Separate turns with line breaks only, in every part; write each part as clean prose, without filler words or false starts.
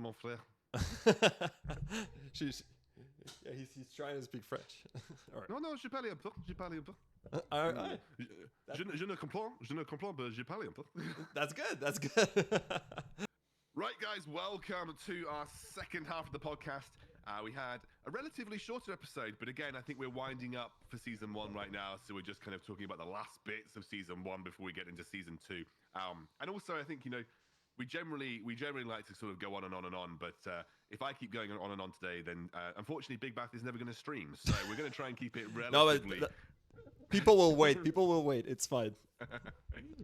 mon frère.
Yeah, he's trying to speak French.
Right. Non, j'ai parlé un peu. Je ne comprends, but j'ai parlé un peu.
That's good.
Right, guys, welcome to our second half of the podcast. We had a relatively shorter episode, but again, I think we're winding up for season 1 right now, so we're just kind of talking about the last bits of season 1 before we get into season 2. And also, I think, we generally like to sort of go on and on and on, but if I keep going on and on today, then unfortunately Big Bath is never going to stream, so we're going to try and keep it relatively...
People will wait. It's fine.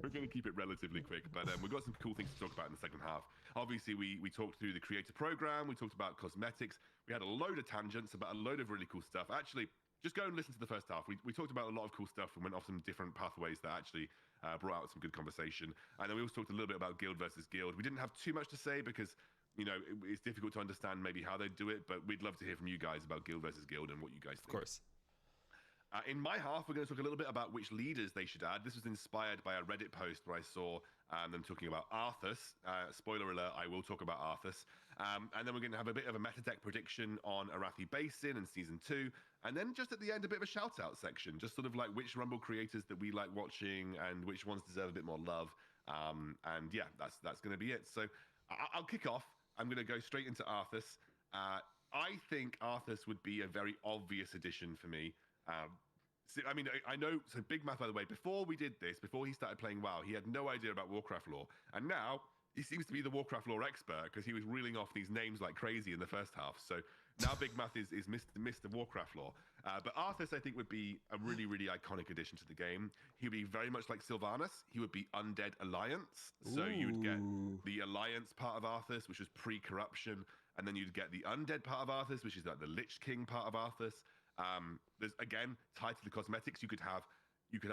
We're going to keep it relatively quick, but we've got some cool things to talk about in the second half. Obviously, we talked through the creator program, we talked about cosmetics, we had a load of tangents about a load of really cool stuff. Actually, just go and listen to the first half. We talked about a lot of cool stuff and went off some different pathways that actually brought out some good conversation. And then we also talked a little bit about guild versus guild. We didn't have too much to say because, it's difficult to understand maybe how they do it, but we'd love to hear from you guys about guild versus guild and what you guys think.
Of course.
In my half, we're going to talk a little bit about which leaders they should add. This was inspired by a Reddit post where I saw them talking about Arthas. Spoiler alert, I will talk about Arthas. And then we're going to have a bit of a meta deck prediction on Arathi Basin in Season 2. And then just at the end, a bit of a shout-out section. Just sort of like which Rumble creators that we like watching and which ones deserve a bit more love. And yeah, that's going to be it. So I'll kick off. I'm going to go straight into Arthas. I think Arthas would be a very obvious addition for me. I know, so Big Math, by the way, before we did this, before he started playing WoW, he had no idea about Warcraft lore. And now he seems to be the Warcraft lore expert because he was reeling off these names like crazy in the first half. So now Big Math is Mr. Warcraft lore. But Arthas, I think, would be a really, really iconic addition to the game. He would be very much like Sylvanas. He would be Undead Alliance. So you would get the Alliance part of Arthas, which was pre-corruption. And then you'd get the Undead part of Arthas, which is like the Lich King part of Arthas. There's, again, tied to the cosmetics, you could have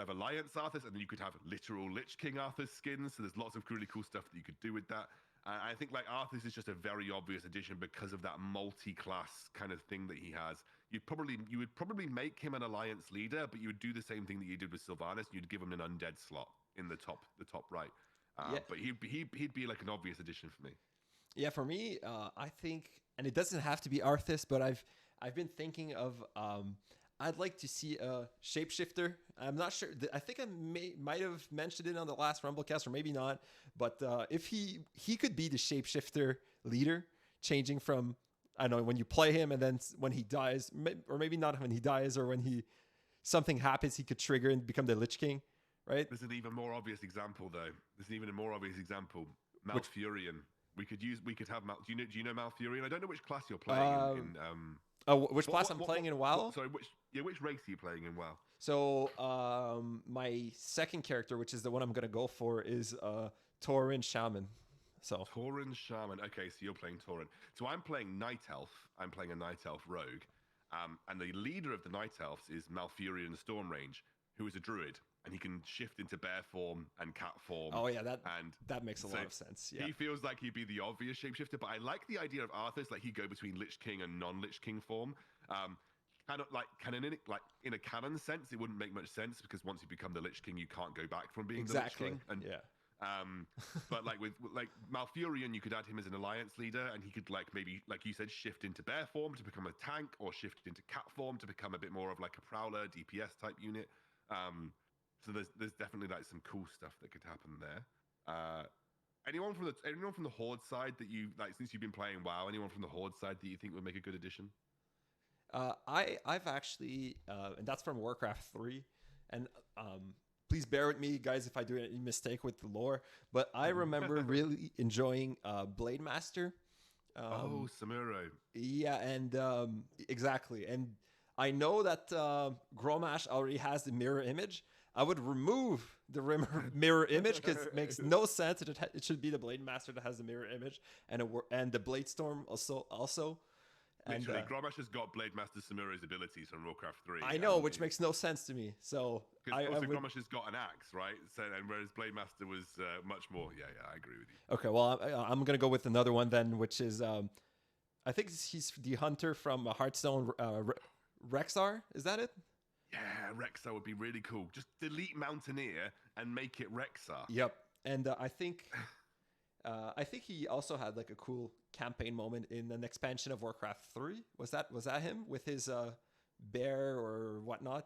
Alliance Arthas, and then you could have literal Lich King Arthas skins. So there's lots of really cool stuff that you could do with that. I think like Arthas is just a very obvious addition because of that multi-class kind of thing that he has. You would probably make him an Alliance leader, but you would do the same thing that you did with Sylvanas. You'd give him an undead slot in the top right. But he'd be like an obvious addition for me.
Yeah, for me, I think, and it doesn't have to be Arthas, but I've been thinking of I'd like to see a shapeshifter. I'm not sure. I think I might have mentioned it on the last Rumblecast, or maybe not. But if he could be the shapeshifter leader, changing from, I don't know, when you play him and then when he dies, or maybe not when he dies, or when something happens, he could trigger and become the Lich King, right?
There's an even more obvious example, though. Malfurion. We could have Do you know Malfurion? I don't know which class you're playing in.
Which class I'm playing in WoW?
Sorry, which race are you playing in WoW?
So my second character, which is the one I'm gonna go for, is Tauren Shaman. So
Tauren Shaman. Okay, so you're playing Tauren. So I'm playing Night Elf. I'm playing a Night Elf rogue, and the leader of the Night Elves is Malfurion Stormrange, who is a druid, and he can shift into bear form and cat form.
Oh yeah, that makes a lot of sense. Yeah,
he feels like he'd be the obvious shapeshifter, but I like the idea of Arthas, like he'd go between Lich King and non-Lich King form. Kind of like in a canon sense, it wouldn't make much sense because once you become the Lich King, you can't go back from being the Lich King. And,
yeah.
But like with Malfurion, you could add him as an alliance leader, and he could maybe like you said, shift into bear form to become a tank, or shift into cat form to become a bit more of like a prowler DPS type unit. So there's definitely like some cool stuff that could happen there. Anyone from the Horde side that you like, since you've been playing WoW? Anyone from the Horde side that you think would make a good addition?
I've actually, and that's from Warcraft 3, and please bear with me, guys, if I do any mistake with the lore. But I remember really enjoying Blade Master.
Samuro.
Yeah, and exactly, and I know that Gromash already has the mirror image. I would remove the mirror image because it makes no sense. It should be the Blade Master that has the mirror image, and the Blade Storm also.
Literally, Gromash has got Blade Master Samuro's abilities from Warcraft 3.
I know, which makes no sense to me. So
Gromash has got an axe, right? So, and whereas Blade Master was much more. Yeah, I agree with you.
Okay, well, I'm gonna go with another one then, which is I think he's the hunter from Hearthstone, Rexar. Is that it?
Yeah, Rexar would be really cool. Just delete Mountaineer and make it Rexar.
Yep, and I think I think he also had like a cool campaign moment in an expansion of Warcraft 3. Was that him with his bear or whatnot?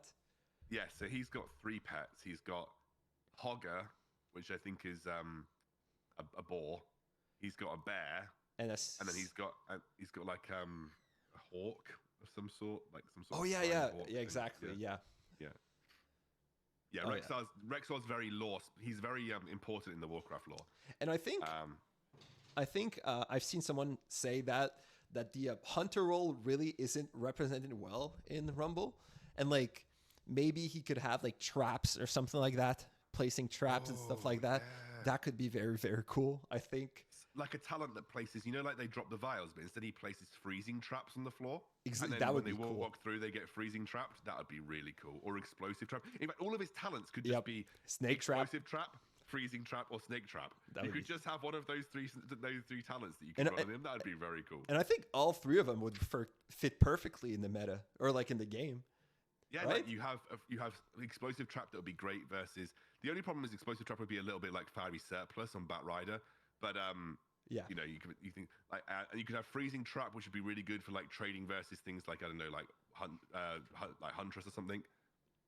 Yeah, so he's got 3 pets. He's got Hogger, which I think is a boar. He's got a bear,
And
and then he's got like a hawk of some sort, like some sort
oh
of
yeah,
flying
yeah,
hawk
yeah,
thing.
exactly, yeah.
Yeah, yeah.
Oh yeah.
Rexar's very lore. He's very important in the Warcraft lore.
And I think I've seen someone say that the hunter role really isn't represented well in Rumble, and like maybe he could have like traps or something like that, placing traps and stuff like that.
Yeah.
That could be very, very cool, I think.
Like a talent that places, like they drop the vials, but instead he places freezing traps on the floor.
Exactly,
And then
that
when
would
they
be cool.
walk through, they get freezing trapped. That would be really cool. Or explosive trap. In fact, all of his talents could just be
Snake trap.
explosive trap, freezing trap, or snake trap.
That
You
would
could
be-
just have one of those three talents that you could run on him. That would be very cool.
And I think all 3 of them would fit perfectly in the meta or like in the game.
Yeah,
right?
like you have explosive trap that would be great versus the only problem is explosive trap would be a little bit like Fiery Surplus on Bat Rider, but
Yeah.
you think like and you could have freezing trap, which would be really good for like trading versus things like I don't know like like Huntress or something,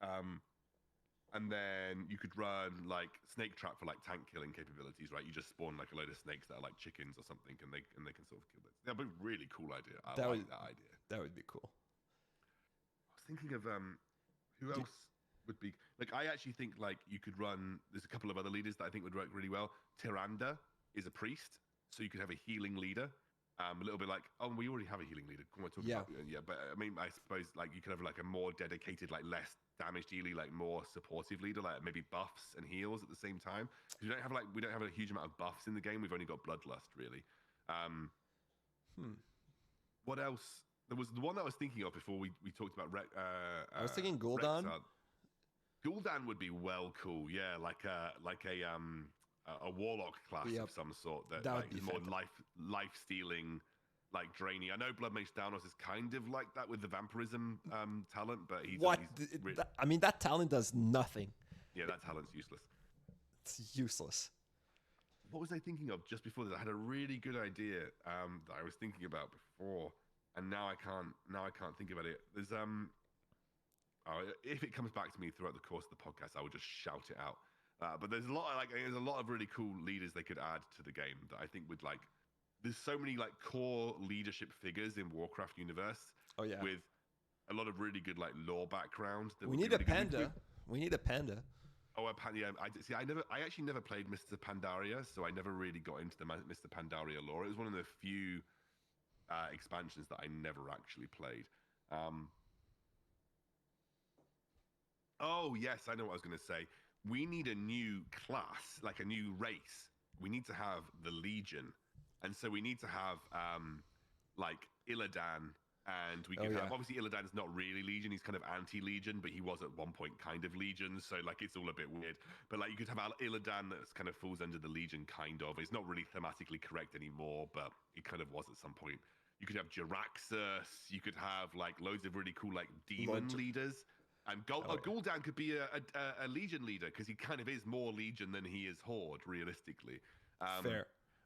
and then you could run like snake trap for like tank killing capabilities, right? You just spawn like a load of snakes that are like chickens or something, and they can sort of kill them. That'd be a really cool idea. I like that idea.
That would be cool.
I was thinking of who else would be like. I actually think like you could run. There's a couple of other leaders that I think would work really well. Tyrande is a priest, so you could have a healing leader. A little bit like we already have a healing leader. About but I mean I suppose like you could have like a more dedicated, like less damage dealy, like more supportive leader, like maybe buffs and heals at the same time. We don't have a huge amount of buffs in the game. We've only got bloodlust really. What else? There was the one that I was thinking of before we talked about.
I was thinking Gul'dan.
Gul'dan would be well cool. Yeah, like a warlock class of some sort that
would
like,
be
is more life stealing, like draining. I know Blood Mage Thanos is kind of like that with the vampirism talent, but
I mean, that talent does nothing.
Yeah, that talent's useless.
It's useless.
What was I thinking of just before this? I had a really good idea that I was thinking about before, and now I can't think about it. There's if it comes back to me throughout the course of the podcast, I will just shout it out. But there's a lot of really cool leaders they could add to the game that I think would like. There's so many like core leadership figures in Warcraft universe.
Oh yeah,
with a lot of really good like lore background.
We need a panda. We need a panda.
Oh, a panda. Yeah, I actually never played Mr. Pandaria, so I never really got into the Mr. Pandaria lore. It was one of the few expansions that I never actually played. Oh yes, I know what I was going to say. We need a new class, like a new race. We need to have the Legion, and so we need to have like Illidan, and we can have obviously Illidan's not really Legion. He's kind of anti-Legion, but he was at one point kind of Legion. So like it's all a bit weird. But like you could have Illidan that kind of falls under the Legion, kind of. It's not really thematically correct anymore, but it kind of was at some point. You could have Jaraxxus. You could have like loads of really cool like demon leaders. And Gul'dan could be a Legion leader because he kind of is more Legion than he is Horde, realistically.
Fair.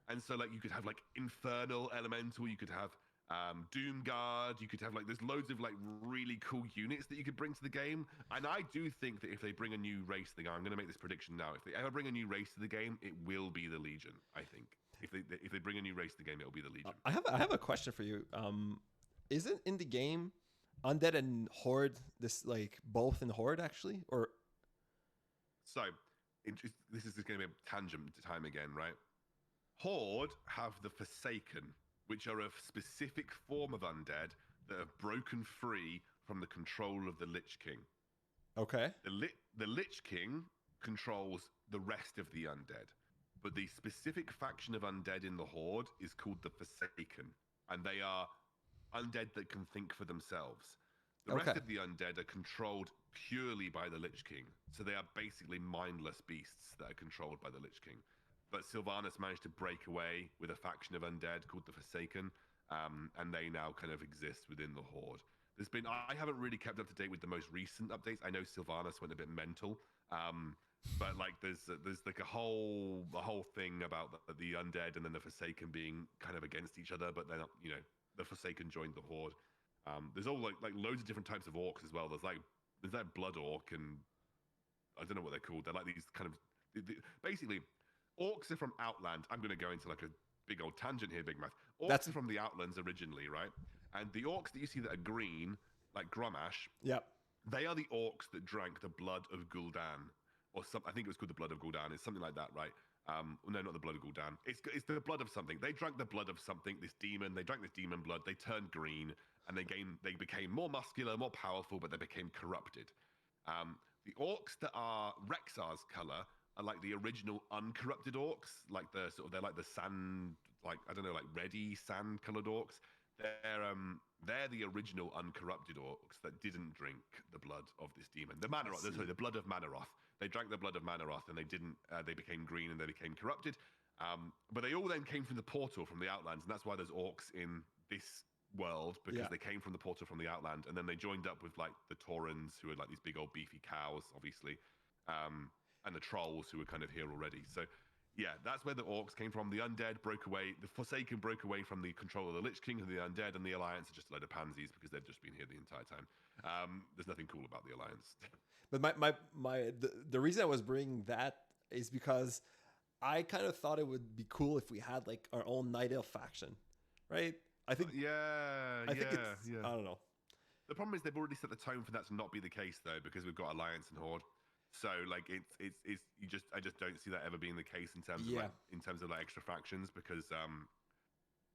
And so, like, you could have like Infernal Elemental. You could have Doomguard. You could have like there's loads of like really cool units that you could bring to the game. And I do think that if they bring a new race to the game, I'm going to make this prediction now. If they ever bring a new race to the game, it will be the Legion. I think if they bring a new race to the game, it will be the Legion.
I have a question for you. Isn't in the game Undead and Horde this like both in Horde actually, or
so this is going to be a tangent time again, right? Horde have the Forsaken, which are a specific form of undead that have broken free from the control of the Lich King.
Okay.
The Lich King controls the rest of the undead, but the specific faction of undead in the Horde is called the Forsaken, and they are undead that can think for themselves. The rest of the undead are controlled purely by the Lich King. So they are basically mindless beasts that are controlled by the Lich King. But Sylvanas managed to break away with a faction of undead called the Forsaken, and they now kind of exist within the Horde. I haven't really kept up to date with the most recent updates. I know Sylvanas went a bit mental, But like, there's like a whole thing about the undead and then the Forsaken being kind of against each other, but then the Forsaken joined the Horde. There's all like loads of different types of orcs as well. There's that blood orc, and I don't know what they're called. They're like these kind of basically orcs are from Outland. I'm going to go into like a big old tangent here, Big Math. Orcs are from the Outlands originally, right? And the orcs that you see that are green, like Grommash,
Yep.
they are the orcs that drank the blood of Gul'dan, or something. I think it was called the blood of Gul'dan. It's something like that, right? No, not the blood of Gul'dan. It's the blood of something. They drank the blood of something. This demon. They drank this demon blood. They turned green, and they became more muscular, more powerful, but they became corrupted. The orcs that are Rexar's color are like the original uncorrupted orcs, like they're like the sand, like I don't know, like reddy sand colored orcs. They're the original uncorrupted orcs that didn't drink the blood of this demon. The blood of Manaroth. They drank the blood of Manaroth, and they didn't. They became green and they became corrupted. But they all then came from the portal from the Outlands, and that's why there's orcs in this world, because they came from the portal from the Outland, and then they joined up with like the Taurens, who are like these big old beefy cows, obviously, and the trolls, who were kind of here already. So yeah, that's where the orcs came from. The undead broke away. The Forsaken broke away from the control of the Lich King and the undead, and the Alliance are just a load of pansies because they've just been here the entire time. There's nothing cool about the Alliance.
But the reason I was bringing that is because I kind of thought it would be cool if we had like our own Night Elf faction, right? I think I don't know.
The problem is they've already set the tone for that to not be the case, though, because we've got Alliance and Horde. So like I just don't see that ever being the case in terms of like extra factions, because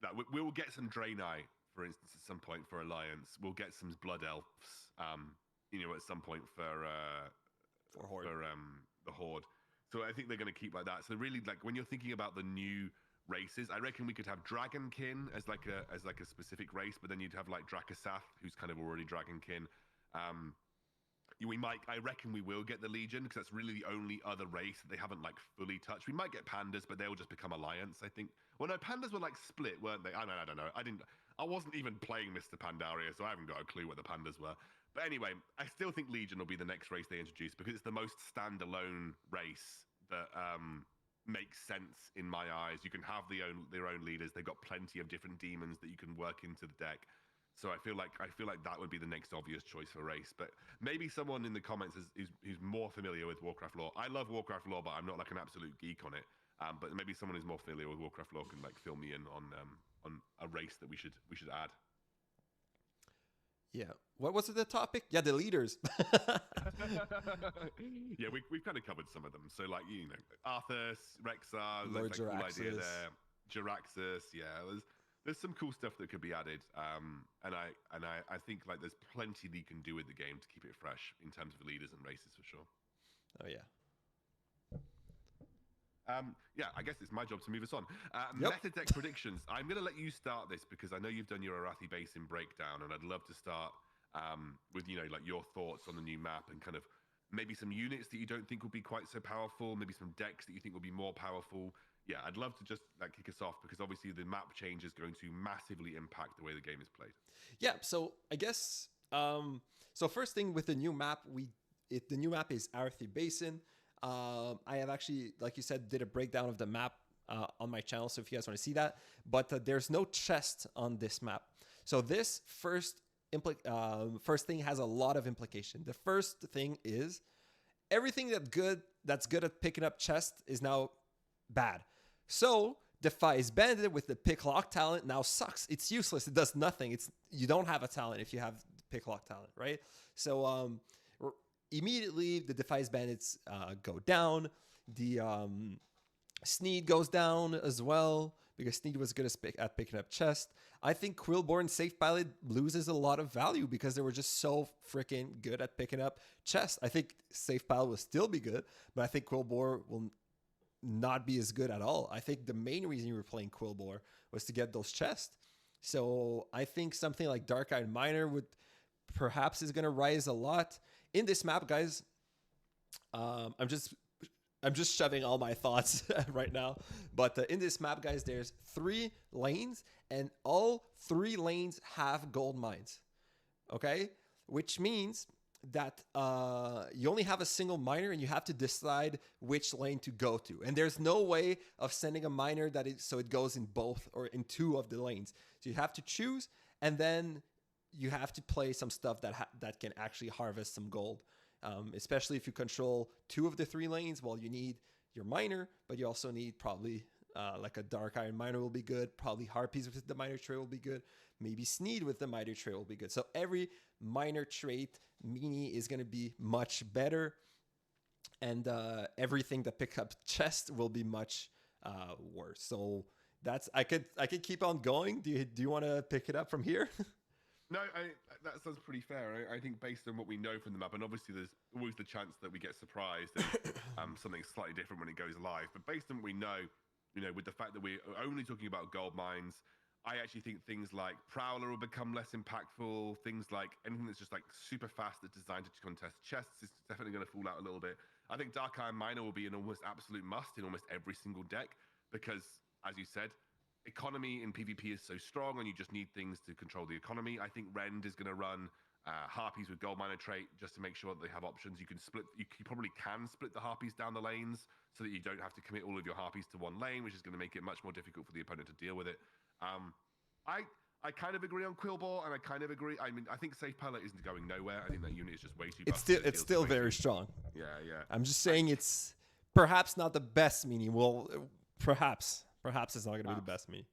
that we will get some Draenei, for instance, at some point for Alliance. We'll get some Blood Elves, at some point for
Horde.
The Horde. So I think they're going to keep like that. So really, like when you're thinking about the new races, I reckon we could have Dragonkin as like a specific race, but then you'd have like Dracasath, who's kind of already Dragonkin. I reckon we will get the Legion, because that's really the only other race that they haven't like fully touched. We might get Pandas, but they'll just become Alliance, I think. Well, no, Pandas were like split, weren't they? I don't know. I wasn't even playing Mr. Pandaria, so I haven't got a clue what the Pandas were. But anyway, I still think Legion will be the next race they introduce, because it's the most standalone race that makes sense in my eyes. You can have their own leaders. They've got plenty of different demons that you can work into the deck. So I feel like that would be the next obvious choice for race. But maybe someone in the comments who's more familiar with Warcraft lore. I love Warcraft lore, but I'm not like an absolute geek on it. But maybe someone who's more familiar with Warcraft lore can like fill me in on a race that we should add.
Yeah. What was the topic? Yeah, the leaders.
Yeah, we've kind of covered some of them. So like Arthas, Rexar,
Lord
that's a cool idea
Jaraxxus.
there. Jaraxxus, yeah. There's some cool stuff that could be added, and I think like there's plenty that you can do with the game to keep it fresh in terms of leaders and races for sure.
Oh yeah.
Yeah, I guess it's my job to move us on.
Yep.
Meta deck predictions. I'm going to let you start this because I know you've done your Arathi Basin breakdown, and I'd love to start with like your thoughts on the new map and kind of maybe some units that you don't think will be quite so powerful, maybe some decks that you think will be more powerful. Yeah, I'd love to just kick us off, because obviously the map change is going to massively impact the way the game is played.
Yeah, so I guess so first thing with the new map, the new map is Arathi Basin. I have actually, like you said, did a breakdown of the map on my channel, so if you guys want to see that. But there's no chest on this map. So this first thing has a lot of implication. The first thing is everything that's good at picking up chests is now bad. So Defies Bandit with the pick lock talent now sucks. It's useless. It does nothing. You don't have a talent if you have pick lock talent, right? So immediately the Defies Bandits go down. The Sneed goes down as well, because Sneed was good at picking up chest. I think Quillborn Safe Pilot loses a lot of value because they were just so freaking good at picking up chest. I think Safe Pilot will still be good, but I think Quillborn will not be as good at all. I think the main reason you were playing Quillbore was to get those chests. So I think something like Dark-Eyed Miner perhaps is going to rise a lot in this map, guys. I'm just shoving all my thoughts right now. But in this map, guys, there's 3 lanes, and all 3 lanes have gold mines. Okay? Which means that you only have a single miner and you have to decide which lane to go to. And there's no way of sending a miner so it goes in both or in two of the lanes. So you have to choose, and then you have to play some stuff that can actually harvest some gold. Especially if you control two of the three lanes, well, you need your miner, but you also need probably like a Dark Iron miner will be good. Probably Harpies with the miner trait will be good. Maybe Sneed with the miner trait will be good. So every miner trait mini is going to be much better. And everything that picks up chest will be much worse. So I could keep on going. Do you want to pick it up from here?
No, that sounds pretty fair. I think based on what we know from the map, and obviously there's always the chance that we get surprised and something slightly different when it goes live. But based on what we know, with the fact that we're only talking about gold mines, I actually think things like Prowler will become less impactful. Things like anything that's just like super fast that's designed to contest chests is definitely going to fall out a little bit. I think Dark Iron Miner will be an almost absolute must in almost every single deck because, as you said, economy in PvP is so strong and you just need things to control the economy. I think Rend is going to run Harpies with Gold Miner trait just to make sure that they have options. You probably can split the Harpies down the lanes so that you don't have to commit all of your Harpies to one lane, which is going to make it much more difficult for the opponent to deal with it. I kind of agree on Quillbore, and I kind of agree. I mean, I think Safe Pilot isn't going nowhere. I think that unit is just way too.
It's still very strong.
Yeah.
I'm just saying it's perhaps not the best mini. Well, perhaps it's not going to be the best mini.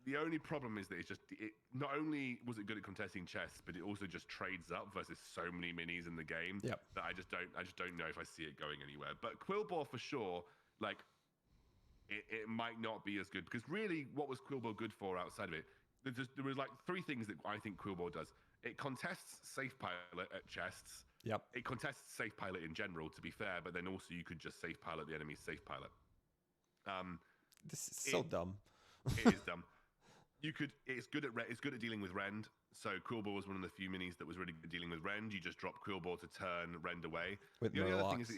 The only problem is that it not only was it good at contesting chests, but it also just trades up versus so many minis in the game that I just don't know if I see it going anywhere. But Quillbore for sure, like it might not be as good because really, what was Quillbore good for outside of it? There was like three things that I think Quillbore does. It contests Safe Pilot at chests.
Yep.
It contests Safe Pilot in general, to be fair, but then also you could just Safe Pilot the enemy's Safe Pilot.
This is so dumb.
It is dumb. It's good at dealing with Rend. So Quillbore was one of the few minis that was really good at dealing with Rend. You just drop Quillbore to turn Rend away. The only other thing is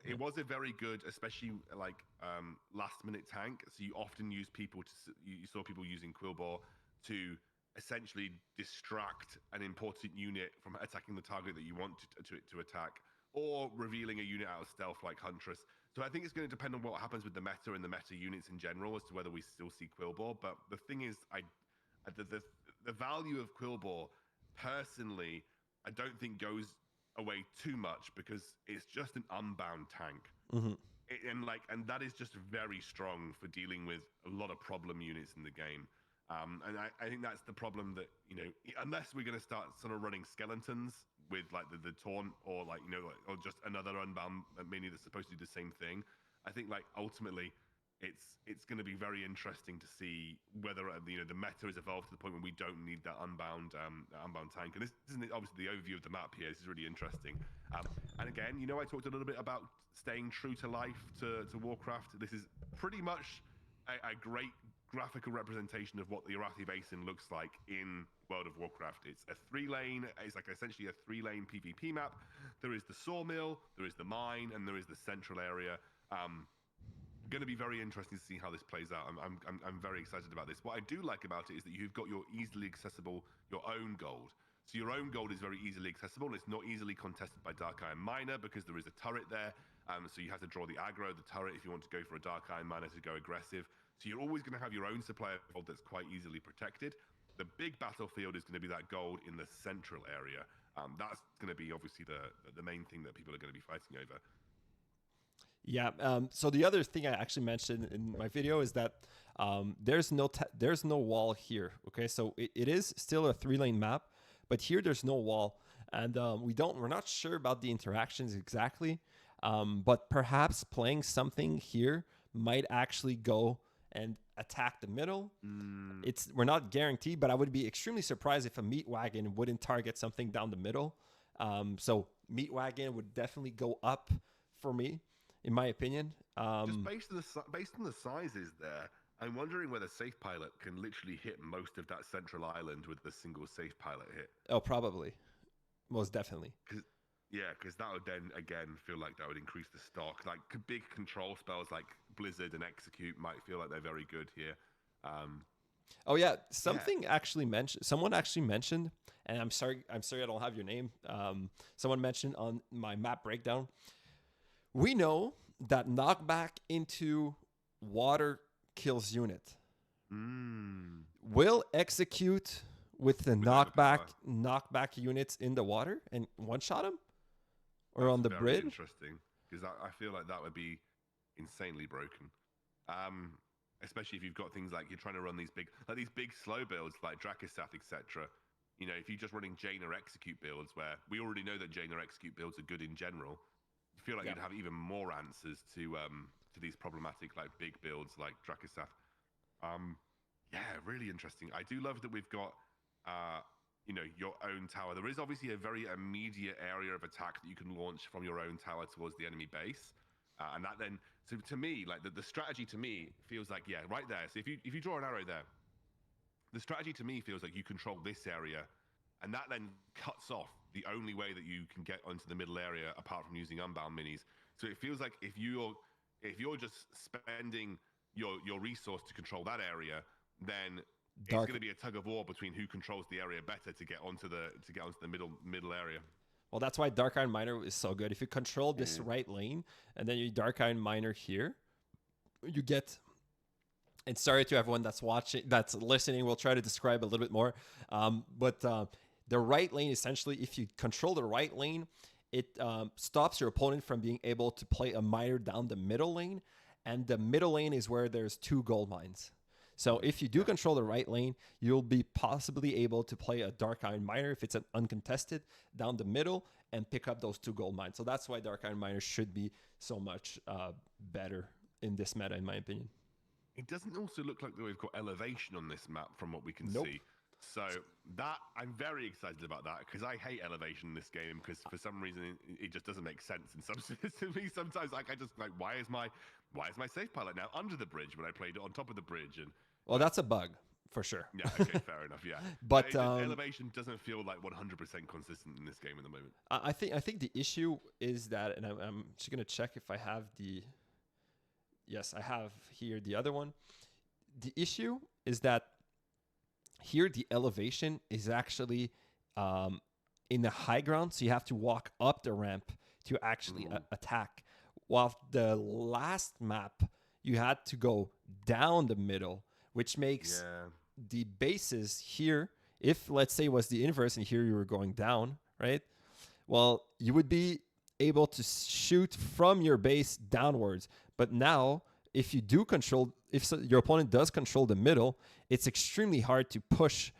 it was a very good, especially like last minute tank. So you often use you saw people using Quillbore to essentially distract an important unit from attacking the target that you want to attack, or revealing a unit out of stealth like Huntress. So I think it's going to depend on what happens with the meta and the meta units in general as to whether we still see Quillbore. But the thing is, the value of Quillbore, personally, I don't think goes away too much because it's just an unbound tank.
Mm-hmm.
And that is just very strong for dealing with a lot of problem units in the game. And I think that's the problem that, unless we're going to start sort of running skeletons with like the taunt or like, or just another unbound mini that's supposed to do the same thing, I think like ultimately it's going to be very interesting to see whether, the meta has evolved to the point where we don't need that unbound tank. And this isn't obviously the overview of the map here. This is really interesting. And again, I talked a little bit about staying true to life to Warcraft. This is pretty much a great graphical representation of what the Arathi Basin looks like in World of Warcraft. It's like essentially a 3-lane PvP map. There is the sawmill, there is the mine, and there is the central area. Going to be very interesting to see how this plays out. I'm very excited about this. What I do like about it is that you've got your own gold. So your own gold is very easily accessible. It's not easily contested by Dark Iron Miner because there is a turret there. So you have to draw the aggro, the turret, if you want to go for a Dark Iron Miner to go aggressive. So you're always going to have your own supply of gold that's quite easily protected. The big battlefield is going to be that gold in the central area. That's going to be obviously the main thing that people are going to be fighting over.
Yeah. So the other thing I actually mentioned in my video is that there's no wall here. Okay, so it is still a 3-lane map, but here there's no wall, and we're not sure about the interactions exactly. But perhaps playing something here might actually go and attack the middle. We're not guaranteed, but I would be extremely surprised if a meat wagon wouldn't target something down the middle. So meat wagon would definitely go up for me, in my opinion.
Just based on the sizes there, I'm wondering whether Safe Pilot can literally hit most of that central island with a single Safe Pilot hit.
Oh, probably. Most definitely.
Because that would then, again, feel like that would increase the stock. Like, big control spells like Blizzard and Execute might feel like they're very good here.
Oh yeah,
Yeah.
someone actually mentioned, and I'm sorry I don't have your name. Someone mentioned on my map breakdown. We know that knockback into water kills unit.
Mm.
Will execute with the
With overpower.
knockback units in the water and one shot him or
That's
on the
very
bridge.
interesting because I feel like that would be insanely broken. Um, Especially if you've got things like you're trying to run these big slow builds like Dracosath, etc. You know, if you're just running Jane or Execute builds, where we already know that Jane or Execute builds are good in general, I feel like
Yeah.
you'd have even more answers to these problematic like big builds like Dracosath. Um, yeah, really interesting. I do love that we've got, uh, your own tower. There is obviously a very immediate area of attack that you can launch from your own tower towards the enemy base, and that then, so to me, like the strategy to me feels like, yeah, right there. So if you draw an arrow there, the strategy to me feels like you control this area, and that then cuts off the only way that you can get onto the middle area apart from using unbound minis. So it feels like if you're just spending your resource to control that area, then it's
Dark.
going to be a tug of war between who controls the area better to get onto the middle area.
Well, that's why Dark Iron Miner is so good. If you control this right lane and then you Dark Iron Miner here, you get. And sorry to everyone that's listening. We'll try to describe a little bit more. But the right lane, essentially, if you control the right lane, it stops your opponent from being able to play a miner down the middle lane. And the middle lane is where there's 2 gold mines. So if you do control the right lane, you'll be possibly able to play a Dark Iron Miner if it's an uncontested down the middle and pick up those 2 gold mines. So that's why Dark Iron Miner should be so much better in this meta, in my opinion.
It doesn't also look like that we've got elevation on this map from what we can
Nope.
see. So that I'm very excited about that because I hate elevation in this game because for some reason it just doesn't make sense. And to me sometimes like I just like why is my safe pilot now under the bridge when I played it on top of the bridge? And
Well, that's a bug for sure.
yeah, okay, fair enough. Yeah,
But
elevation doesn't feel like 100% consistent in this game at the moment.
I think the issue is that, and I'm just gonna check if I have the. Yes, I have here the other one. The issue is that here the elevation is actually in the high ground, so you have to walk up the ramp to actually attack. While the last map, you had to go down the middle, which makes the bases here, if let's say it was the inverse and here you were going down, right? Well, you would be able to shoot from your base downwards. But now, if you do control, your opponent does control the middle, it's extremely hard to push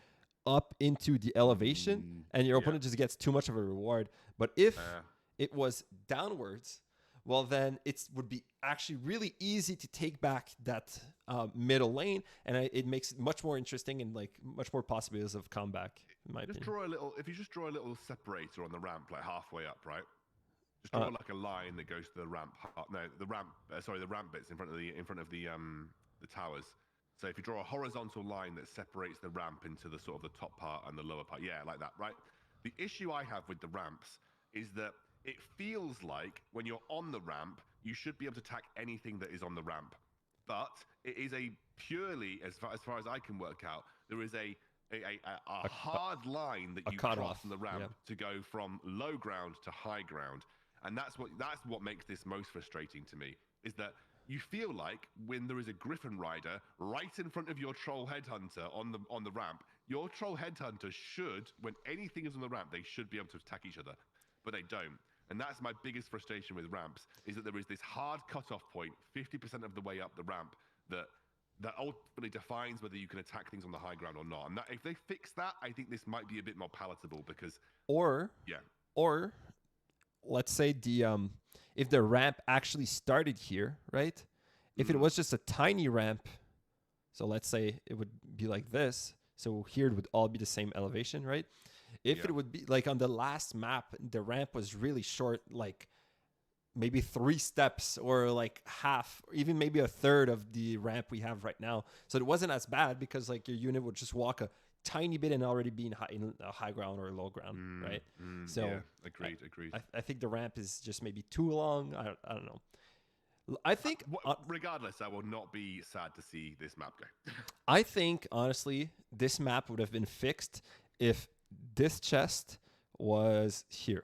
up into the elevation, and your opponent just gets too much of a reward. But if it was downwards, well, then it would be actually really easy to take back that middle lane, and it makes it much more interesting and like much more possibilities of comeback. In my opinion.
If you just draw a little separator on the ramp, like halfway up, right? Just draw like a line that goes to the ramp. No, the ramp. The ramp bits in front of the towers. So if you draw a horizontal line that separates the ramp into the sort of the top part and the lower part, yeah, like that, right? The issue I have with the ramps is that it feels like when you're on the ramp, you should be able to attack anything that is on the ramp. But it is a purely, as far as I can work out, there is a hard line that you cross on the ramp to go from low ground to high ground. And that's what makes this most frustrating to me, is that you feel like when there is a Griffin Rider right in front of your Troll Headhunter on the ramp, your Troll Headhunter should, when anything is on the ramp, they should be able to attack each other. But they don't. And that's my biggest frustration with ramps, is that there is this hard cutoff point, 50% of the way up the ramp, that ultimately defines whether you can attack things on the high ground or not. And if they fix that, I think this might be a bit more palatable because...
Or let's say if the ramp actually started here, right? If it was just a tiny ramp, so let's say it would be like this. So here it would all be the same elevation, right? If it would be like on the last map, the ramp was really short, like maybe 3 steps or like half, or even maybe a third of the ramp we have right now. So it wasn't as bad because like your unit would just walk a tiny bit and already be in a high ground or a low ground, right?
So agreed.
I think the ramp is just maybe too long. I don't know. I think
Regardless, I will not be sad to see this map go.
I think honestly, this map would have been fixed if this chest was here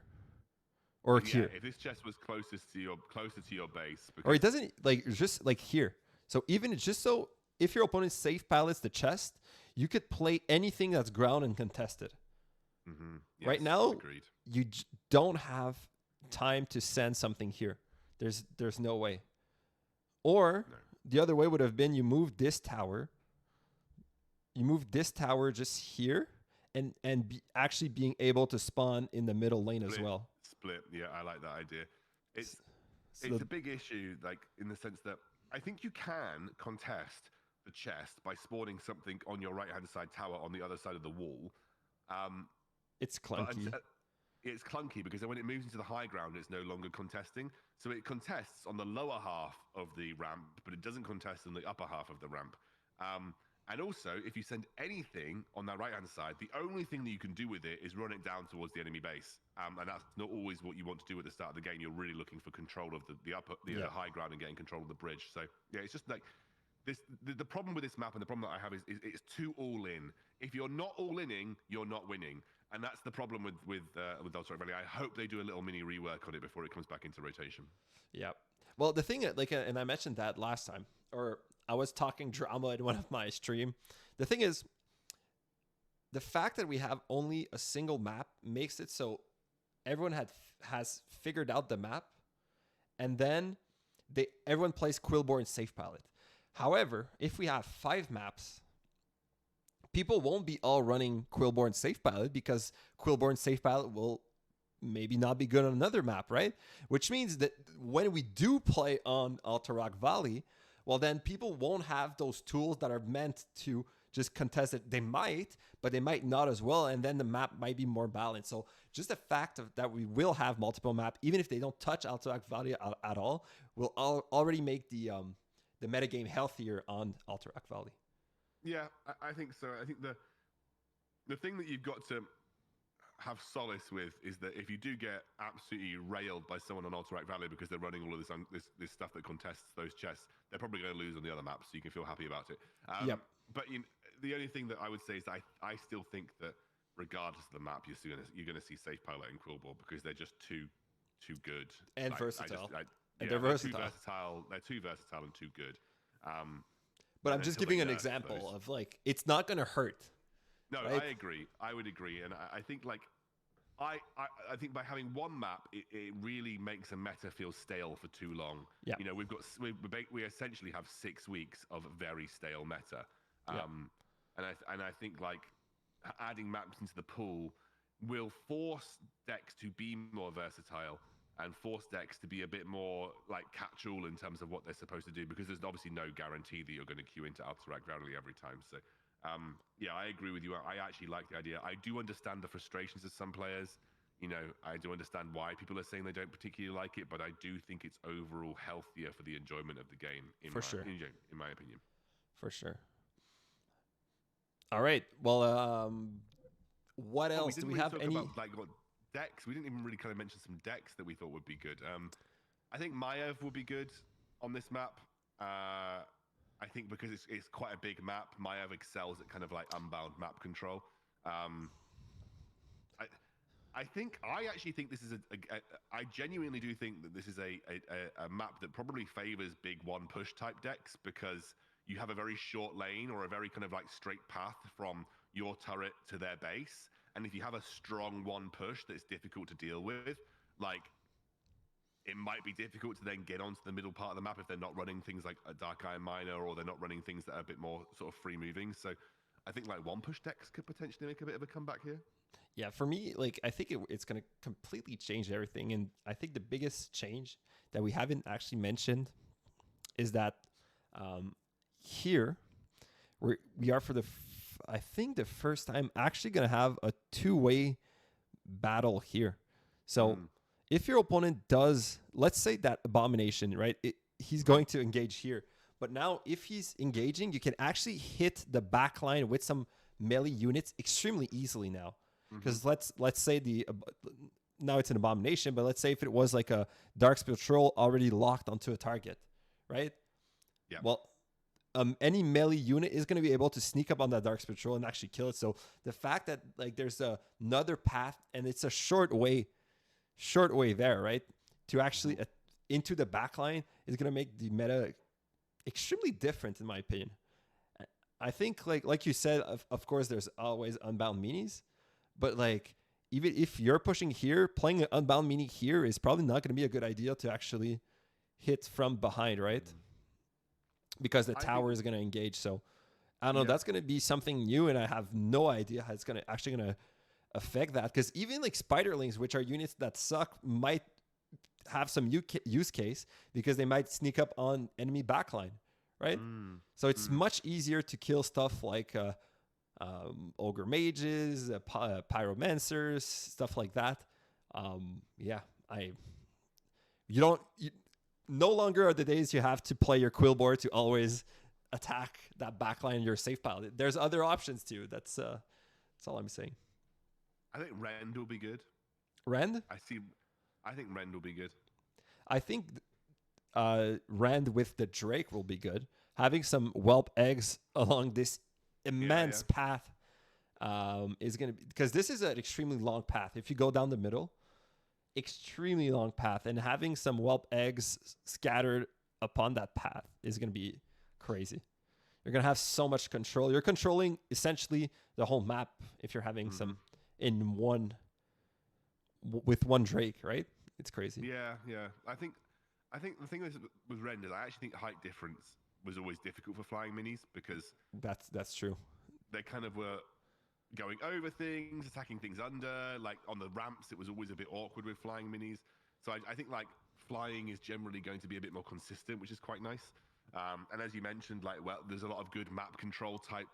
or here,
if this chest was closer to your base,
or it doesn't like just like here. So even just so if your opponent safe pilots the chest, you could play anything that's ground and contested.
Yes,
right now,
agreed.
you don't have time to send something here. There's no way. Or the other way would have been you move this tower. You move this tower just here, and actually being able to spawn in the middle lane as well.
Split, yeah, I like that idea. It's a big issue, like in the sense that I think you can contest the chest by spawning something on your right-hand side tower on the other side of the wall.
It's clunky.
It's clunky because when it moves into the high ground, it's no longer contesting. So it contests on the lower half of the ramp, but it doesn't contest on the upper half of the ramp. And also, if you send anything on that right-hand side, the only thing that you can do with it is run it down towards the enemy base. And that's not always what you want to do at the start of the game. You're really looking for control of the high ground and getting control of the bridge. So yeah, it's just like this. The problem with this map and the problem that I have is it's too all in. If you're not all inning, you're not winning. And that's the problem with Ultra Valley. I hope they do a little mini rework on it before it comes back into rotation.
Yeah. Well, the thing, like, and I mentioned that last time, or I was talking drama in one of my stream. The thing is, the fact that we have only a single map makes it so everyone has figured out the map, and then everyone plays Quillborn Safe Pilot. However, if we have 5 maps, people won't be all running Quillborn Safe Pilot because Quillborn Safe Pilot will maybe not be good on another map, right? Which means that when we do play on Alterac Valley, well, then people won't have those tools that are meant to just contest it. They might, but they might not as well, and then the map might be more balanced. So just the fact that we will have multiple maps, even if they don't touch Alterac Valley at all, will already make the metagame healthier on Alterac Valley.
Yeah, I think so. I think the thing that you've got to have solace with is that if you do get absolutely railed by someone on Alterac Valley because they're running all of this stuff that contests those chests, they're probably going to lose on the other maps, so you can feel happy about it.
Yep.
But the only thing that I would say is that I still think that regardless of the map, you're going to see Safe Pilot and Quillball because they're just too good
and versatile.
They're versatile. They're too versatile and too good.
But I'm just giving an example of like it's not going to hurt.
No,
right?
I agree. I would agree, and I think like I think by having one map, it really makes a meta feel stale for too long.
Yeah.
We essentially have 6 weeks of very stale meta. And I think like adding maps into the pool will force decks to be more versatile and force decks to be a bit more like catch-all in terms of what they're supposed to do, because there's obviously no guarantee that you're going to queue into Alterac Valley every time. So yeah, I agree with you. I actually like the idea. I do understand the frustrations of some players. I do understand why people are saying they don't particularly like it, but I do think it's overall healthier for the enjoyment of the game, in my opinion.
For sure. All right. Well, what else? Do we have any?
About, like, what decks? We didn't even really kind of mention some decks that we thought would be good. I think Maiev would be good on this map. I think because it's quite a big map, Maiev excels at kind of like unbound map control. I actually think this is I genuinely do think that this is a map that probably favors big one push type decks, because you have a very short lane or a very kind of like straight path from your turret to their base. And if you have a strong one push that's difficult to deal with, like it might be difficult to then get onto the middle part of the map if they're not running things like a Dark Iron Miner, or they're not running things that are a bit more sort of free moving. So I think like one push decks could potentially make a bit of a comeback here.
Yeah, for me, like I think it's going to completely change everything. And I think the biggest change that we haven't actually mentioned is that here we are for I think the first time actually going to have a 2-way battle here. So if your opponent does, let's say that Abomination, right? He's going to engage here. But now if he's engaging, you can actually hit the back line with some melee units extremely easily now. Because let's say now it's an Abomination, but let's say if it was like a Dark Patrol already locked onto a target, right?
Yeah.
Well, any melee unit is going to be able to sneak up on that Dark Patrol and actually kill it. So the fact that like there's another path and it's a short way there, right, to actually into the backline is going to make the meta extremely different, in my opinion. I think like you said, of course, there's always unbound minis, but like even if you're pushing here, playing an unbound mini here is probably not going to be a good idea to actually hit from behind, right? Because the tower is going to engage. So I don't know. That's going to be something new, and I have no idea how it's going to affect that. Because even like spiderlings, which are units that suck, might have some use case because they might sneak up on enemy backline, right? So it's much easier to kill stuff like ogre mages, pyromancers, stuff like that. No longer are the days you have to play your Quillboar to always attack that backline in your safe pile. There's other options too. That's all I'm saying.
I think Rend will be good.
Rend?
I think Rend will be good.
I think Rend with the Drake will be good. Having some whelp eggs along this immense path is going to be, because this is an extremely long path. If you go down the middle, extremely long path, and having some whelp eggs scattered upon that path is going to be crazy. You're going to have so much control. You're controlling essentially the whole map if you're having some in one with one Drake, right? It's crazy.
Yeah. I think the thing with Rend is I actually think height difference was always difficult for flying minis because
that's true.
They kind of were going over things, attacking things under. Like on the ramps, it was always a bit awkward with flying minis. So I think like flying is generally going to be a bit more consistent, which is quite nice. And as you mentioned, there's a lot of good map control type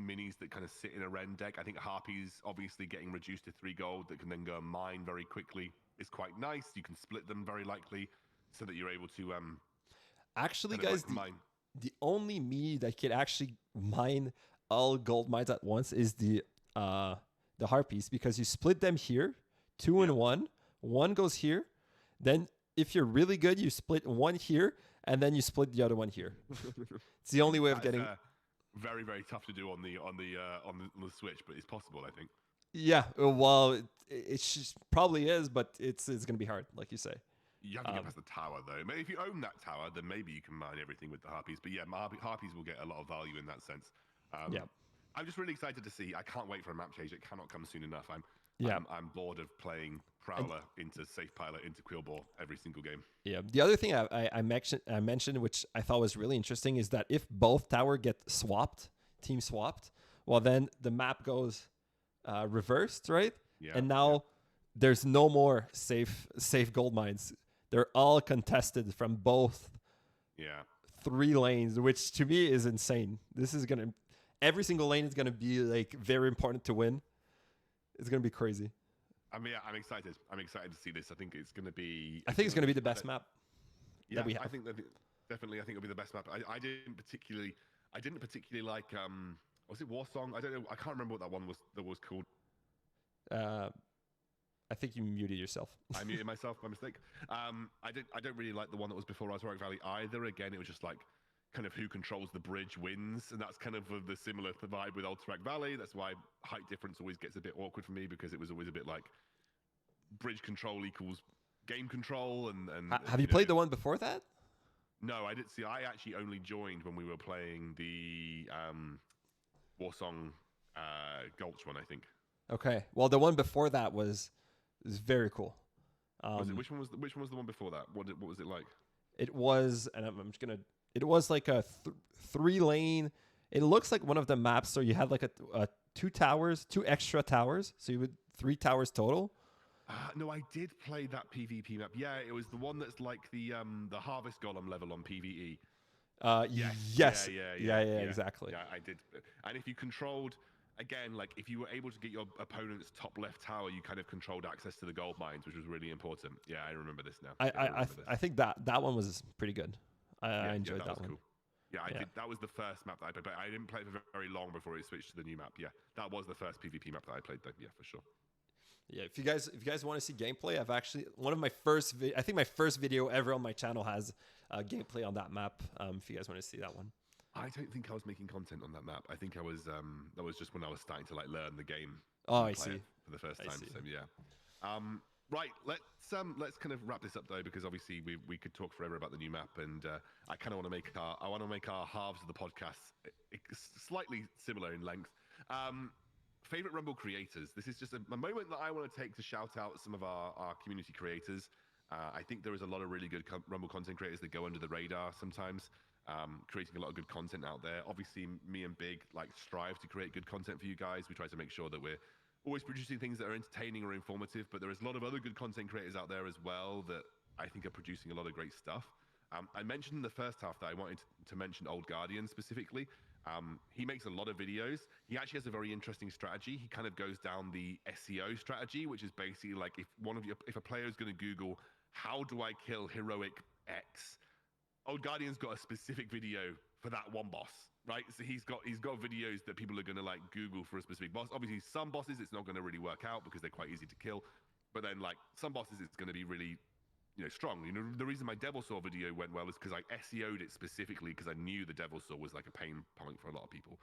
minis that kind of sit in a Rend deck. I think Harpies obviously getting reduced to 3 gold that can then go and mine very quickly is quite nice. You can split them very likely so that you're able to
actually, guys, the only mini that can actually mine all gold mines at once is the Harpies, because you split them here, 2 and 1. One goes here. Then if you're really good, you split one here, and then you split the other one here. It's the only way of getting.
Very, very tough to do on the Switch, but it's possible, I think.
Yeah, well, it probably is, but it's going to be hard, like you say.
You have to get past the tower, though. Maybe if you own that tower, then maybe you can mine everything with the Harpies. But yeah, Harpies will get a lot of value in that sense. I'm just really excited to see. I can't wait for a map change. It cannot come soon enough. I'm bored of playing Prowler into Safe Pilot into Quillboar every single game. Yeah.
The other thing I mentioned, which I thought was really interesting, is that if both tower get team swapped, well, then the map goes reversed, right?
Yeah.
And now there's no more safe gold mines. They're all contested from both 3 lanes, which to me is insane. This is every single lane is gonna be like very important to win. It's gonna be crazy.
I'm excited. I'm excited to see this. I think it's gonna be.
I think it's gonna be the best map.
Yeah, I think definitely. I think it'll be the best map. I didn't particularly like. Was it Warsong? I don't know. I can't remember what that one was. That was called.
I think you muted yourself.
I muted myself by mistake. I don't really like the one that was before Alterac Valley either. Again, it was just like kind of who controls the bridge wins, and that's kind of the similar vibe with Alterac Valley. That's why height difference always gets a bit awkward for me, because it was always a bit like bridge control equals game control. And
have you played the one before that?
No, I didn't see. I actually only joined when we were playing the Warsong Gulch one, I think. Okay,
well, the one before that was very cool.
Which one was the one before that? What was it like?
It was, and I'm just gonna. It was like a 3 lane. It looks like one of the maps. So you had like a 2 extra towers. So you would 3 towers total.
No, I did play that PvP map. Yeah, it was the one that's like the Harvest Golem level on PvE.
Yes. Yeah, exactly.
Yeah, I did. And if you controlled, again, like if you were able to get your opponent's top left tower, you kind of controlled access to the gold mines, which was really important. Yeah, I remember this now.
I think that one was pretty good. I enjoyed that one.
Cool. Yeah, I did. That was the first map that I played, but I didn't play it for very long before it switched to the new map. Yeah, that was the first PvP map that I played, though. Yeah, for sure.
Yeah, if you guys want to see gameplay, I've actually one of my first I think my first video ever on my channel has gameplay on that map. If you guys want to see that one.
I don't think I was making content on that map. I think I was that was just when I was starting to like learn the game.
Oh, I
play
see.
it for the first
I
time.
see.
So yeah. Right, let's kind of wrap this up though, because obviously we could talk forever about the new map, and I kind of want to make our halves of the podcast slightly similar in length. Favorite Rumble creators. This is just a moment that I want to take to shout out some of our community creators. I think there is a lot of really good Rumble content creators that go under the radar sometimes, creating a lot of good content out there. Obviously, me and Big like strive to create good content for you guys. We try to make sure that we're always producing things that are entertaining or informative, but there is a lot of other good content creators out there as well that I think are producing a lot of great stuff. I mentioned in the first half that I wanted to mention Old Guardian specifically. He makes a lot of videos. He actually has a very interesting strategy. He kind of goes down the SEO strategy, which is basically like if a player is going to Google, how do I kill heroic X? Old Guardian's got a specific video for that one boss, right? So he's got videos that people are going to like Google for a specific boss. Obviously, some bosses it's not going to really work out because they're quite easy to kill. But then like some bosses it's going to be really strong. The reason my Devil Saw video went well is because I SEO'd it specifically because I knew the Devil Saw was like a pain point for a lot of people.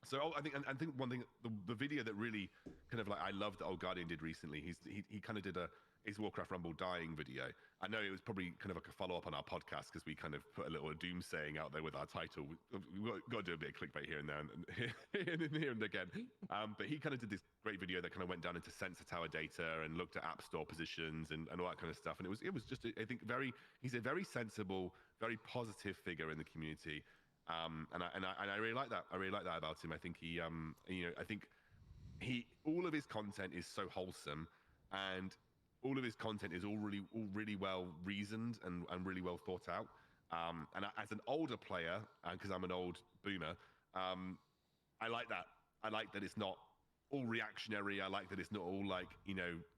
So I think one thing, the video that really kind of like I loved that Old Guardian did recently, he kind of did his Warcraft Rumble dying video. I know it was probably kind of like a follow-up on our podcast because we kind of put a little doomsaying out there with our title. We've got to do a bit of clickbait here and there and here and again. But he kind of did this great video that kind of went down into sensor tower data and looked at app store positions and all that kind of stuff. And it was just, I think, he's a very sensible, very positive figure in the community. And I really like that. I really like that about him. I think all of his content is so wholesome, and all of his content is all really well reasoned and really well thought out. And as an older player, because I'm an old boomer, I like that. I like that it's not all reactionary. I like that it's not all like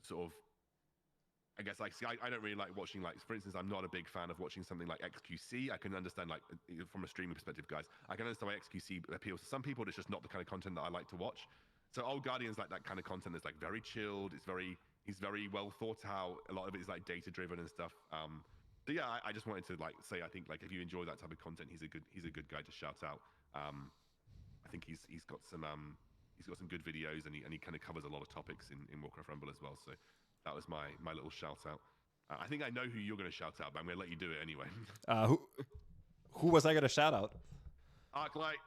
sort of. I guess like I don't really like watching, like, for instance, I'm not a big fan of watching something like XQC. I can understand, like, from a streaming perspective, guys, I can understand why XQC appeals to some people. It's just not the kind of content that I like to watch. So Old Guardian's like that kind of content that's like very chilled. He's very well thought out. A lot of it is like data driven and stuff. So yeah, I just wanted to like say, I think like if you enjoy that type of content, he's a good guy to shout out. I think he's got some good videos, and he kind of covers a lot of topics in Warcraft Rumble as well. So that was my little shout out. I think I know who you're going to shout out, but I'm going to let you do it anyway.
Who was I going to shout out?
Arclight.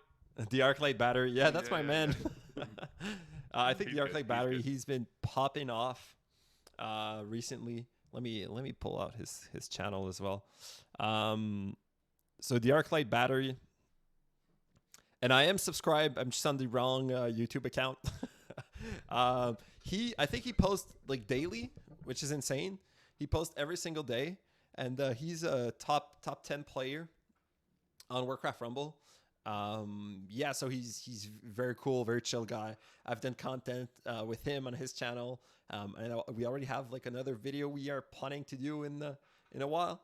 The Arclight battery. Yeah, that's my man.
Yeah.
I think the Arclight battery, he's been popping off recently. Let me pull out his channel as well. So the Arclight battery, and I am subscribed. I'm just on the wrong YouTube account. I think he posts like daily, which is insane. He posts every single day, and he's a top 10 player on Warcraft Rumble. Yeah, so he's very cool, very chill guy. I've done content with him on his channel, and we already have like another video we are planning to do in a while.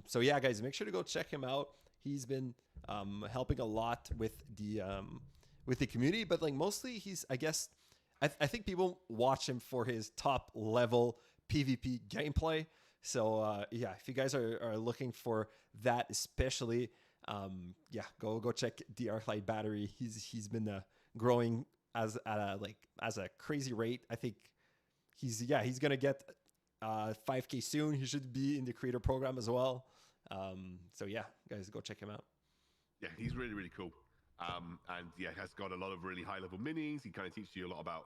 So yeah, guys, make sure to go check him out. He's been helping a lot with the community, but like mostly he's, I guess, I think people watch him for his top level PvP gameplay. So yeah, if you guys are looking for that, especially, yeah, go check the Arclight battery. He's been growing at a crazy rate. I think he's gonna get 5K soon. He should be in the creator program as well. So yeah, guys, go check him out.
Yeah, he's really, really cool. And yeah, has got a lot of really high level minis. He kind of teaches you a lot about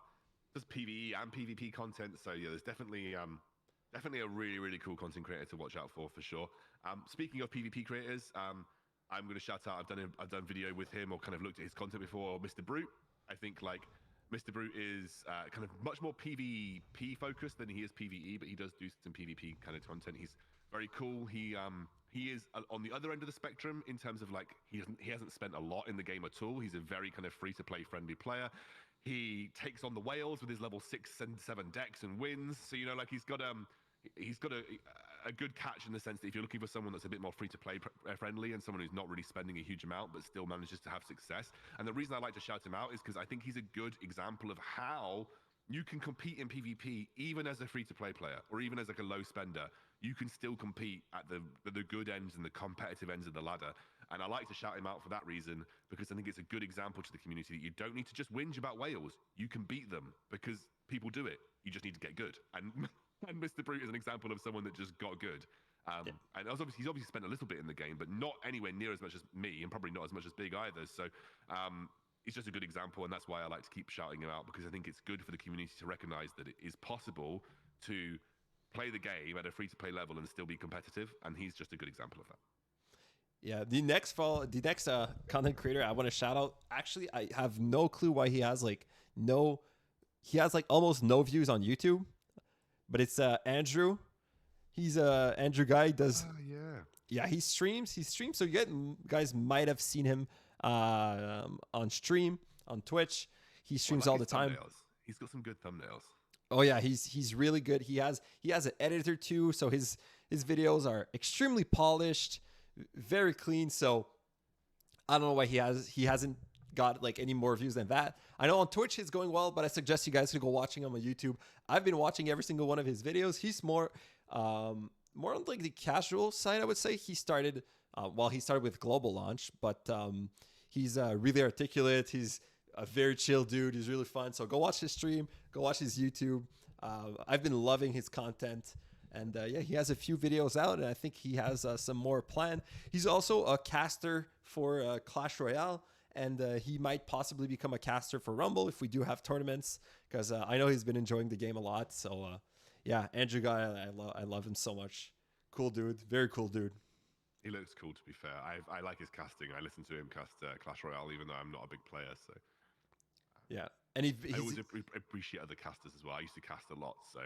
just PvE and PvP content. So yeah, there's definitely a really, really cool content creator to watch out for sure. Speaking of PvP creators, I'm going to shout out. I've done video with him or kind of looked at his content before. Mr. Brute. I think like Mr. Brute is kind of much more PvP focused than he is PvE, but he does do some PvP kind of content. He's very cool. He is on the other end of the spectrum in terms of like he hasn't spent a lot in the game at all. He's a very kind of free to play friendly player. He takes on the whales with his level 6 and 7 decks and wins. So like he's got a good catch in the sense that if you're looking for someone that's a bit more free to play friendly and someone who's not really spending a huge amount but still manages to have success. And the reason I like to shout him out is because I think he's a good example of how you can compete in PvP even as a free-to-play player, or even as like a low spender. You can still compete at the good ends and the competitive ends of the ladder. And I like to shout him out for that reason, because I think it's a good example to the community that you don't need to just whinge about whales. You can beat them because people do it. You just need to get good. And and Mr. Brute is an example of someone that just got good. And he's obviously spent a little bit in the game, but not anywhere near as much as me, and probably not as much as Big either. So he's just a good example, and that's why I like to keep shouting him out, because I think it's good for the community to recognize that it is possible to play the game at a free-to-play level and still be competitive, and he's just a good example of that.
Yeah, the next content creator I want to shout out. Actually, I have no clue why he has almost no views on YouTube, but it's Andrew. He's Andrew guy. Does he streams. So you guys might have seen him on stream on Twitch. He streams all the time.
Thumbnails. He's got some good thumbnails.
Oh yeah, he's really good. He has an editor too, so his videos are extremely polished, very clean. So I don't know why he hasn't got like any more views than that. I know on Twitch he's going well, but I suggest you guys to go watching him on YouTube. I've been watching every single one of his videos. He's more on like the casual side, I would say. He started with global launch, but he's really articulate. He's a very chill dude. He's really fun. So go watch his stream. Go watch his YouTube. I've been loving his content. And he has a few videos out, and I think he has some more planned. He's also a caster for Clash Royale, and he might possibly become a caster for Rumble if we do have tournaments, because I know he's been enjoying the game a lot. So, Andrew Guy, I love him so much. Cool dude. Very cool dude.
He looks cool, to be fair. I like his casting. I listen to him cast Clash Royale, even though I'm not a big player. So
yeah, and I
always appreciate other casters as well. I used to cast a lot, so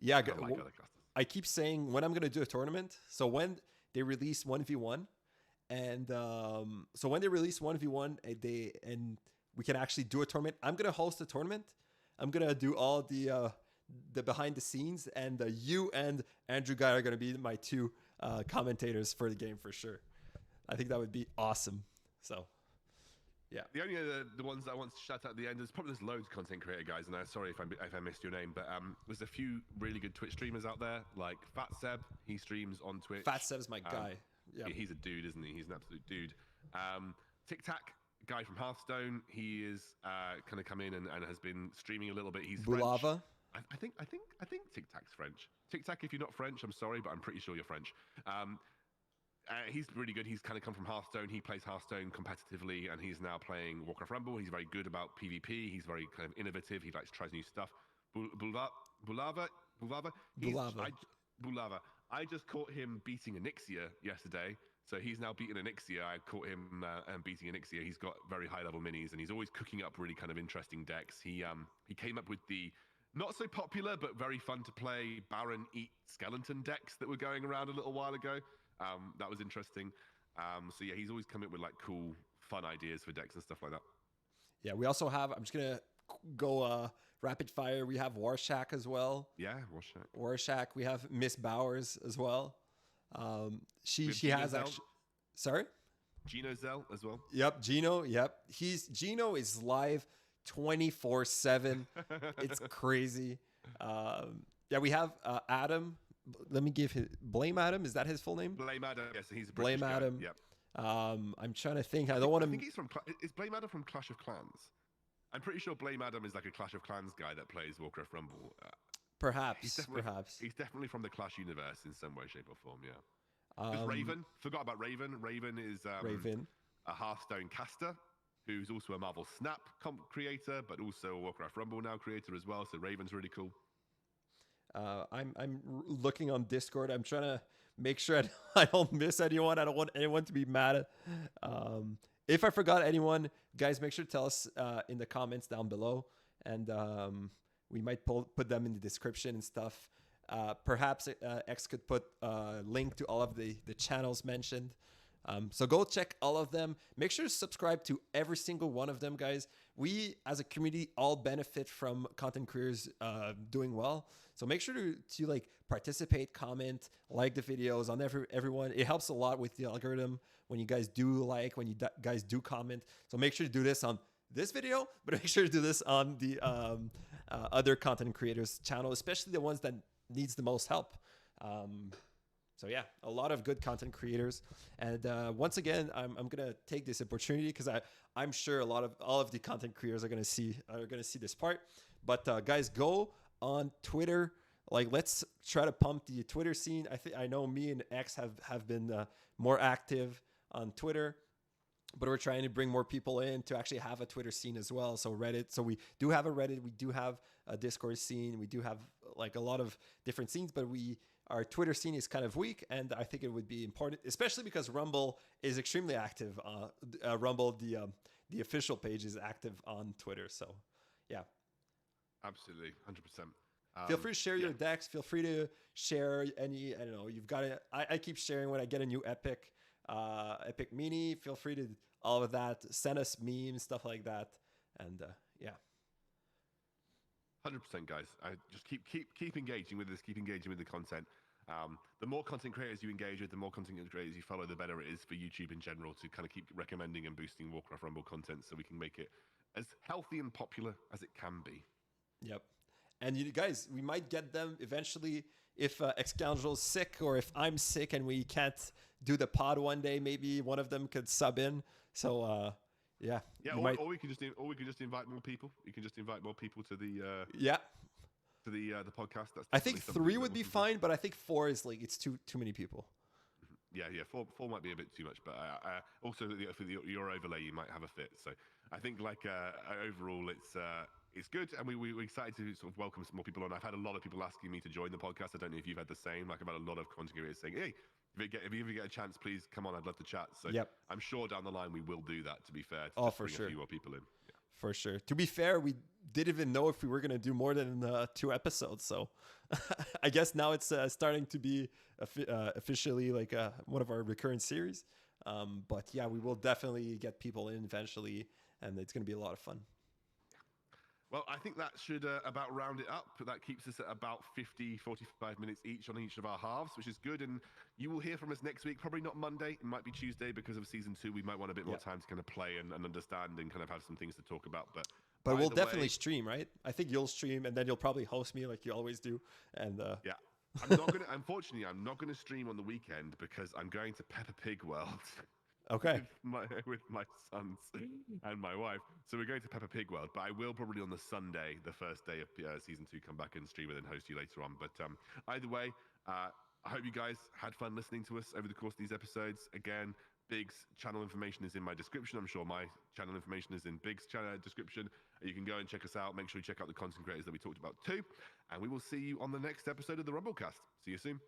yeah,
I like other casters.
I keep saying when I'm gonna do a tournament. So when they release 1v1, and so when they release 1v1, and we can actually do a tournament. I'm gonna host a tournament. I'm gonna do all the behind the scenes, and you and Andrew Guy are gonna be my two commentators for the game for sure. I think that would be awesome. So yeah.
The only the ones that I want to shout out at the end is there's loads of content creator guys, and I'm sorry if I missed your name, but there's a few really good Twitch streamers out there, like Fat Seb. He streams on Twitch.
Fat Seb's my guy. Yeah,
he's a dude, isn't he? He's an absolute dude. Tic Tac guy from Hearthstone. He is kind of come in and has been streaming a little bit. He's
Bulava.
French. I think Tic Tac's French. Tic Tac, if you're not French, I'm sorry, but I'm pretty sure you're French. He's really good. He's kind of come from Hearthstone. He plays Hearthstone competitively, and he's now playing Warcraft Rumble. He's very good about PvP. He's very kind of innovative. He likes to try new stuff. Bulava. I just caught him beating Onyxia yesterday. So he's now beaten Onyxia. I caught him beating Onyxia. He's got very high-level minis, and he's always cooking up really kind of interesting decks. He came up with the not so popular but very fun to play Baron Eat Skeleton decks that were going around a little while ago. That was interesting. So yeah, he's always coming up with like cool, fun ideas for decks and stuff like that.
Yeah, we also have. I'm just gonna go rapid fire. We have Warshack as well.
Yeah,
Warshack. We have Miss Bowers as well. She has
Zell.
actually. Sorry.
Gino Zell as well.
Yep, Gino. Yep, Gino is live 24/7. It's crazy. Yeah, we have Adam. Let me give his Blame Adam. Is that his full name?
Blame Adam. Yes, he's a British
Blame Adam.
Yep.
I'm trying to think. I don't want to.
I think he's from. Is Blame Adam from Clash of Clans? I'm pretty sure Blame Adam is like a Clash of Clans guy that plays Warcraft Rumble.
Perhaps.
He's definitely from the Clash universe in some way, shape, or form. Yeah. There's Raven. Forgot about Raven. Raven is a Hearthstone caster who's also a Marvel Snap creator, but also a Warcraft Rumble now creator as well. So Raven's really cool.
I'm looking on Discord. I'm trying to make sure I don't miss anyone. I don't want anyone to be mad. If I forgot anyone, guys, make sure to tell us in the comments down below, and we might put them in the description and stuff. Perhaps X could put a link to all of the channels mentioned. So go check all of them. Make sure to subscribe to every single one of them, guys. We, as a community, all benefit from content creators doing well. So make sure to like participate, comment, like the videos on everyone. It helps a lot with the algorithm when you guys do like, when you guys do comment. So make sure to do this on this video, but make sure to do this on the other content creators' channel, especially the ones that needs the most help. So yeah, a lot of good content creators, and once again, I'm gonna take this opportunity because I'm sure all of the content creators are gonna see this part. But guys, go on Twitter. Like, let's try to pump the Twitter scene. I know me and X have been more active on Twitter, but we're trying to bring more people in to actually have a Twitter scene as well. So Reddit. So we do have a Reddit. We do have a Discord scene. We do have like a lot of different scenes, but our Twitter scene is kind of weak, and I think it would be important, especially because Rumble is extremely active. Rumble, the official page, is active on Twitter. So, yeah.
Absolutely, 100%.
Feel free to share your decks. Feel free to share any. I don't know. You've got it. I keep sharing when I get a new epic mini. Feel free to all of that. Send us memes, stuff like that, and yeah.
100%, guys. I just keep engaging with this. Keep engaging with the content. The more content creators you engage with, the more content creators you follow, the better it is for YouTube in general to kind of keep recommending and boosting Warcraft Rumble content, so we can make it as healthy and popular as it can be.
Yep. And you guys, we might get them eventually if Excoundrel's sick, or if I'm sick and we can't do the pod one day. Maybe one of them could sub in. So. Yeah.
Or we can just invite more people. You can just invite more people to the to the podcast.
I think 3 would be fine, but I think 4 is like it's too many people.
Yeah. 4 might be a bit too much, but also for your overlay, you might have a fit. So I think overall, it's good, and we're excited to sort of welcome some more people on. I've had a lot of people asking me to join the podcast. I don't know if you've had the same. Like, I've had a lot of content creators saying, "Hey, if you ever get a chance, please come on. I'd love to chat." So I'm sure down the line we will do that, to be fair. To bring a few more people in. Yeah.
For sure. To be fair, we didn't even know if we were going to do more than 2 episodes. So I guess now it's starting to be officially like one of our recurrent series. But yeah, we will definitely get people in eventually, and it's going to be a lot of fun.
Well, I think that should about round it up. That keeps us at about 45 minutes each on each of our halves, which is good. And you will hear from us next week. Probably not Monday. It might be Tuesday because of season 2. We might want a bit more time to kind of play and understand and kind of have some things to talk about. But
we'll definitely stream, right? I think you'll stream, and then you'll probably host me like you always do. And
yeah. Unfortunately, I'm not going to stream on the weekend because I'm going to Peppa Pig World.
Okay.
with my sons and my wife. So we're going to Peppa Pig World, but I will probably on the Sunday, the first day of season 2, come back and stream and then host you later on. But either way, I hope you guys had fun listening to us over the course of these episodes. Again, Big's channel information is in my description. I'm sure my channel information is in Big's channel description. You can go and check us out. Make sure you check out the content creators that we talked about too. And we will see you on the next episode of the Rumblecast. See you soon.